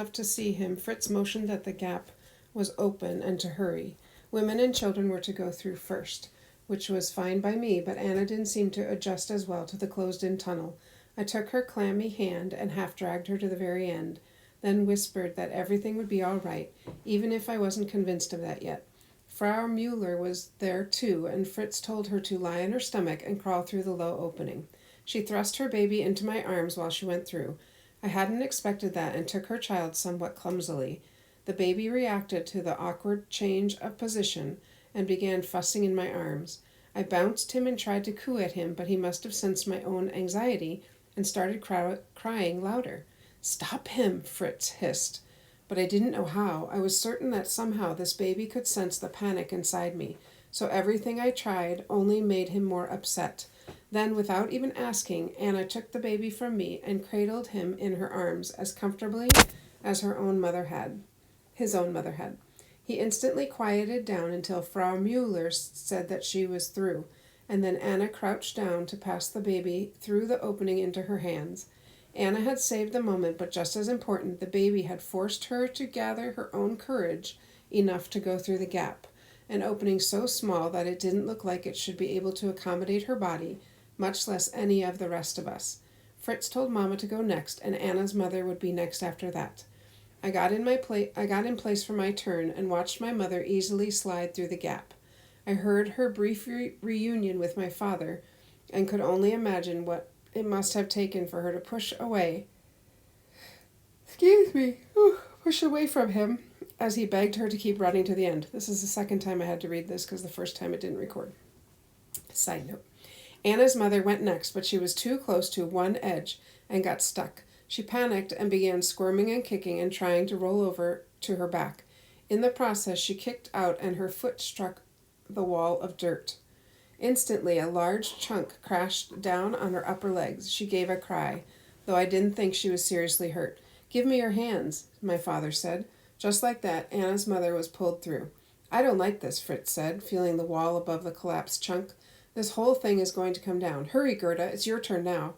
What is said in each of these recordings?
enough to see him, Fritz motioned that the gap was open and to hurry. Women and children were to go through first, which was fine by me, but Anna didn't seem to adjust as well to the closed-in tunnel. I took her clammy hand and half dragged her to the very end, then whispered that everything would be all right, even if I wasn't convinced of that yet. Frau Mueller was there too, and Fritz told her to lie on her stomach and crawl through the low opening. She thrust her baby into my arms while she went through. I hadn't expected that and took her child somewhat clumsily. The baby reacted to the awkward change of position and began fussing in my arms. I bounced him and tried to coo at him, but he must have sensed my own anxiety and started crying louder. "Stop him," Fritz hissed. But I didn't know how. I was certain that somehow this baby could sense the panic inside me, so everything I tried only made him more upset. Then, without even asking, Anna took the baby from me and cradled him in her arms as comfortably as his own mother had. He instantly quieted down until Frau Mueller said that she was through, and then Anna crouched down to pass the baby through the opening into her hands. Anna had saved the moment, but just as important, the baby had forced her to gather her own courage enough to go through the gap, an opening so small that it didn't look like it should be able to accommodate her body, much less any of the rest of us. Fritz told Mama to go next, and Anna's mother would be next after that. I got in place for my turn and watched my mother easily slide through the gap. I heard her brief reunion with my father and could only imagine what it must have taken for her to push away from him as he begged her to keep running to the end. This is the second time I had to read this because the first time it didn't record. Side note. Anna's mother went next, but she was too close to one edge and got stuck. She panicked and began squirming and kicking and trying to roll over to her back. In the process, she kicked out and her foot struck the wall of dirt. Instantly, a large chunk crashed down on her upper legs. She gave a cry, though I didn't think she was seriously hurt. "Give me your hands," my father said. Just like that, Anna's mother was pulled through. "I don't like this," Fritz said, feeling the wall above the collapsed chunk. "This whole thing is going to come down. Hurry, Gerda, it's your turn now."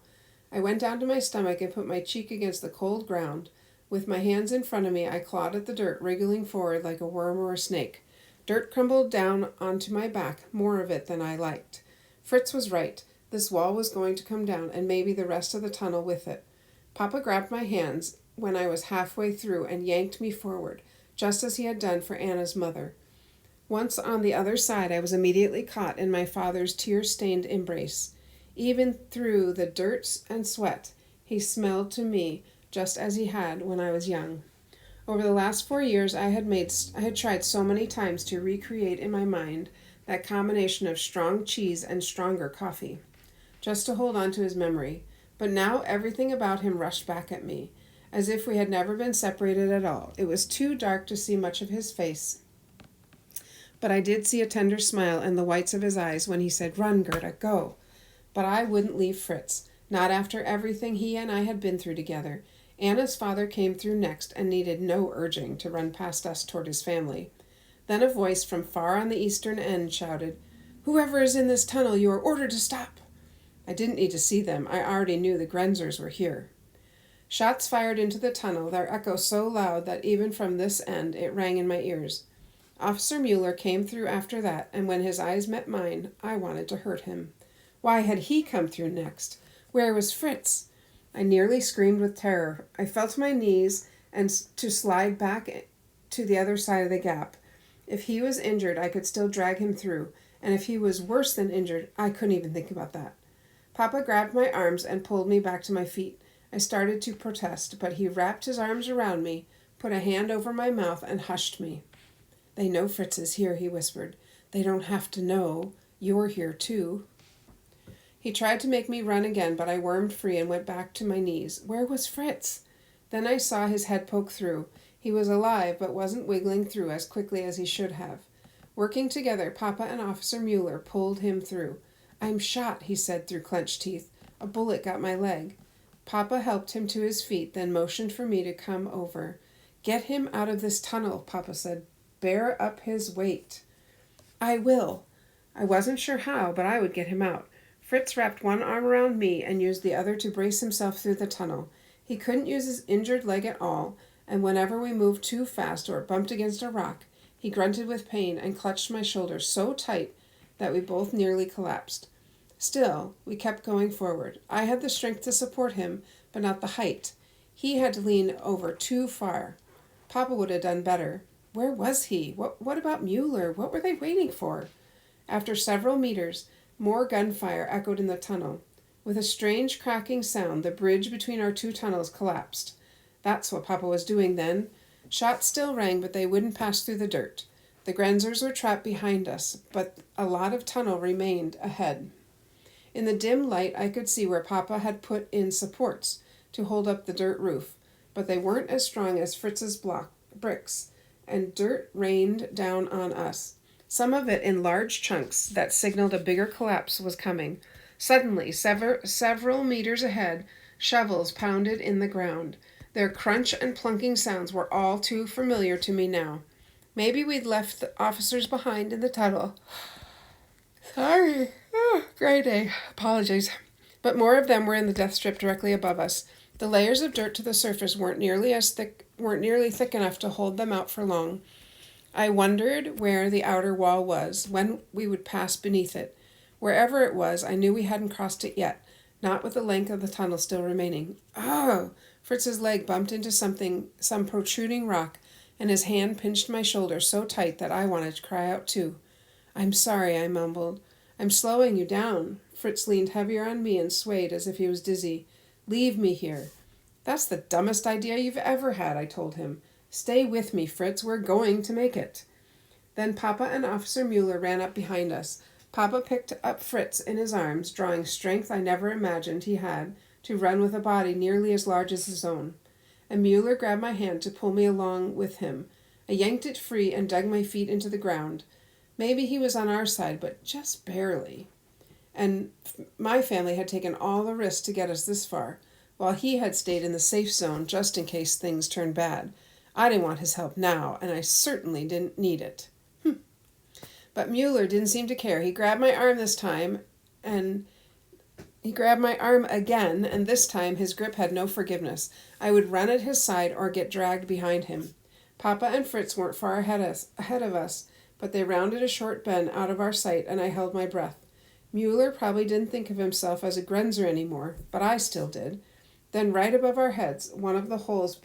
I went down to my stomach and put my cheek against the cold ground. With my hands in front of me, I clawed at the dirt, wriggling forward like a worm or a snake. Dirt crumbled down onto my back, more of it than I liked. Fritz was right. This wall was going to come down, and maybe the rest of the tunnel with it. Papa grabbed my hands when I was halfway through and yanked me forward, just as he had done for Anna's mother. Once on the other side, I was immediately caught in my father's tear-stained embrace. Even through the dirt and sweat, he smelled to me just as he had when I was young. Over the last 4 years, I had tried so many times to recreate in my mind that combination of strong cheese and stronger coffee, just to hold on to his memory. But now everything about him rushed back at me, as if we had never been separated at all. It was too dark to see much of his face, but I did see a tender smile and the whites of his eyes when he said, "Run, Gerda, go." But I wouldn't leave Fritz, not after everything he and I had been through together. Anna's father came through next and needed no urging to run past us toward his family. Then a voice from far on the eastern end shouted, "Whoever is in this tunnel, you are ordered to stop." I didn't need to see them. I already knew the Grenzers were here. Shots fired into the tunnel, their echo so loud that even from this end it rang in my ears. Officer Mueller came through after that, and when his eyes met mine, I wanted to hurt him. Why had he come through next? Where was Fritz? I nearly screamed with terror. I fell to my knees and to slide back to the other side of the gap. If he was injured, I could still drag him through, and if he was worse than injured, I couldn't even think about that. Papa grabbed my arms and pulled me back to my feet. I started to protest, but he wrapped his arms around me, put a hand over my mouth, and hushed me. "They know Fritz is here," he whispered. "They don't have to know. You're here, too." He tried to make me run again, but I wormed free and went back to my knees. Where was Fritz? Then I saw his head poke through. He was alive, but wasn't wiggling through as quickly as he should have. Working together, Papa and Officer Mueller pulled him through. "I'm shot," he said through clenched teeth. "A bullet got my leg." Papa helped him to his feet, then motioned for me to come over. "Get him out of this tunnel," Papa said. "Bear up his weight." "I will." I wasn't sure how, but I would get him out. Fritz wrapped one arm around me and used the other to brace himself through the tunnel. He couldn't use his injured leg at all, and whenever we moved too fast or bumped against a rock, he grunted with pain and clutched my shoulder so tight that we both nearly collapsed. Still, we kept going forward. I had the strength to support him, but not the height. He had to lean over too far. Papa would have done better. Where was he? What about Mueller? What were they waiting for? After several meters, more gunfire echoed in the tunnel. With a strange cracking sound, the bridge between our two tunnels collapsed. That's what Papa was doing then. Shots still rang, but they wouldn't pass through the dirt. The Grenzers were trapped behind us, but a lot of tunnel remained ahead. In the dim light, I could see where Papa had put in supports to hold up the dirt roof, but they weren't as strong as Fritz's bricks, and dirt rained down on us, some of it in large chunks that signaled a bigger collapse was coming. Suddenly, several meters ahead, shovels pounded in the ground. Their crunch and plunking sounds were all too familiar to me now. Maybe we'd left the officers behind in the tunnel. Sorry. Gray day. Apologies. But more of them were in the death strip directly above us. The layers of dirt to the surface weren't nearly thick enough to hold them out for long. I wondered where the outer wall was, when we would pass beneath it. Wherever it was, I knew we hadn't crossed it yet, not with the length of the tunnel still remaining. Oh! Fritz's leg bumped into some protruding rock, and his hand pinched my shoulder so tight that I wanted to cry out too. I'm sorry, I mumbled. I'm slowing you down. Fritz leaned heavier on me and swayed as if he was dizzy. Leave me here. That's the dumbest idea you've ever had, I told him. Stay with me, Fritz. We're going to make it. Then Papa and Officer Mueller ran up behind us. Papa picked up Fritz in his arms, drawing strength I never imagined he had to run with a body nearly as large as his own. And Mueller grabbed my hand to pull me along with him. I yanked it free and dug my feet into the ground. Maybe he was on our side, but just barely. And my family had taken all the risks to get us this far, while he had stayed in the safe zone just in case things turned bad. I didn't want his help now, and I certainly didn't need it. But Mueller didn't seem to care. He grabbed my arm again, and this time his grip had no forgiveness. I would run at his side or get dragged behind him. Papa and Fritz weren't far ahead of us, but they rounded a short bend out of our sight, and I held my breath. Mueller probably didn't think of himself as a Grenzer anymore, but I still did. Then right above our heads, one of the holes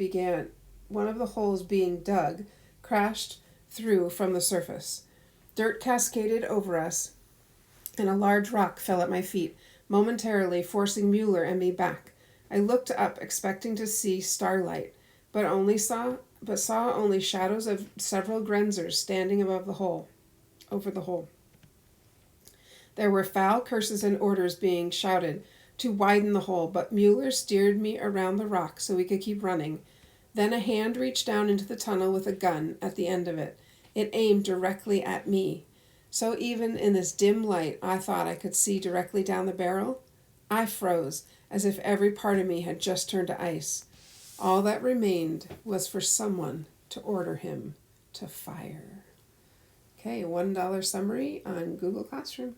being dug crashed through from the surface. Dirt cascaded over us, and a large rock fell at my feet, momentarily forcing Mueller and me back. I looked up, expecting to see starlight, but saw only shadows of several Grenzers standing over the hole. There were foul curses and orders being shouted to widen the hole, but Mueller steered me around the rock so we could keep running. Then a hand reached down into the tunnel with a gun at the end of it. It aimed directly at me. So even in this dim light, I thought I could see directly down the barrel. I froze, as if every part of me had just turned to ice. All that remained was for someone to order him to fire. Okay, $1 summary on Google Classroom.